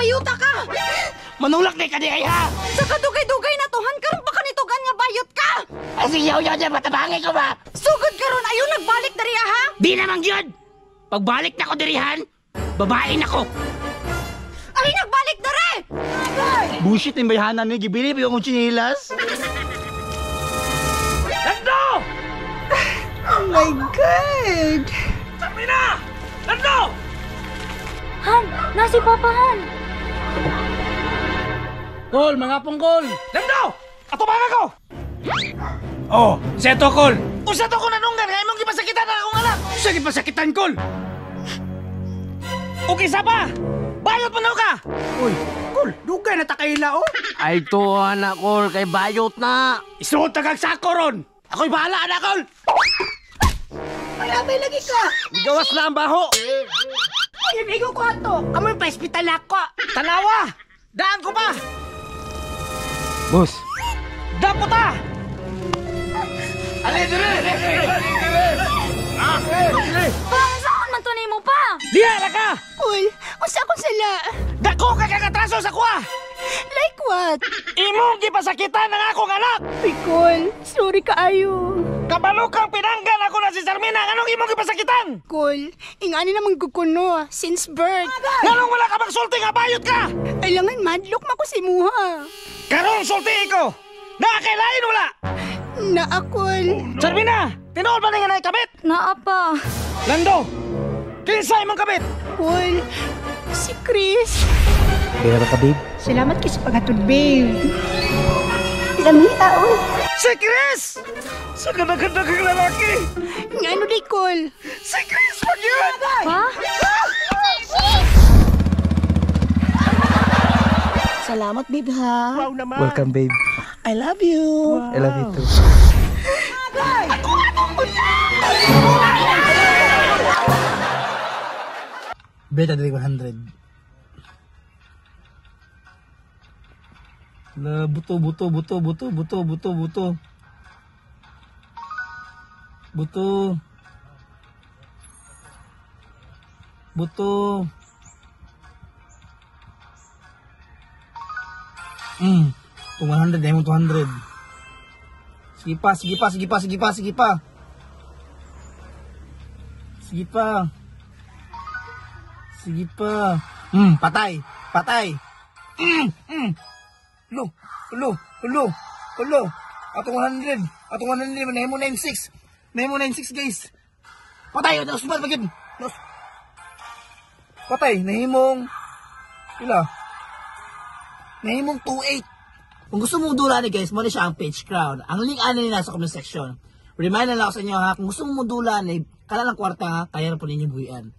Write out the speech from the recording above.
bayuta ka. Manulak na ka di ay ha. Sa kadugay-dugay na tuhan karon pa kanitugan nga bayot ka. Kasi yaw-yaw dyan, matabangay ko ba? Sugod karon ayo nagbalik diri ha. Di namang yun. Pagbalik na ko dirihan, babae na ko. Ay nagbalik diri. Bullshit yung bayhanan ni gibili pa yung chinilas. Lando! Oh my God. Sarmina! Lando! Han, nasi Papa Han. Kol, mga punggol. Lando! Ato ba ko? Oh, seto kol. Usa to ko nanunggan, nga imong gipasakitan na akong anak. Sa gipasakitan kol. Okay sa pa? Bayot mo na ka! Uy, kol, dugay na takayla oh. Ay to anak kol, kay bayot na. Isuot tagag sako ron! Ako'y bahala, anak kol! Malabay lagi ka. Gawas na ang baho. Ayun igo ko ato. Amoy pa hospital ako! Tanawa! Daan ko pa! Boss. Daputa! Ali, dire! Bang, saan man to nimo pa? Diya na ka! Uy, usa ko sila. Dako ka kakatraso sa kuha! Like what? Imong gipasakitan ng akong anak! Pikol, sorry kaayo. Kabalo kang pinanggan ako na si Sarmina! Anong imong gipasakitan? Kol, ingani namang kukuno since birth. Anong wala ka magsulti nga bayot ka? Ailangan madlock mako si Muha. Karong sulti ko! Nakakailain wala! Naakol. Sarmina! Tinuol ba na nga na kabit? Naa pa. Lando! Kinsa imong kabit? Kol, si Chris. Bera ka babe. Salamat kay sa paghatod, babe. Lamita, oy. Si Chris! Sa ganda-ganda kang lalaki! Ngano di, Kol? Si Chris pag yun! Pa? Salamat, babe, ha? Wow naman! Welcome babe. I love you. I love you too. Beta dari 100. La buto. Tung 100 emang 200. Sige pa. Patay. Lo. Atong 100 nahimo 96 guys. Patay os ba pagid. Patay nahimong ila. Nahimong 28. Kung gusto mong dula ni guys, mo na siya ang page crown. Ang link ani nasa comment section. Remind na lang ako sa inyo ha, kung gusto mong dula ni kala ng kwarta ha, kaya na po ninyo buhian.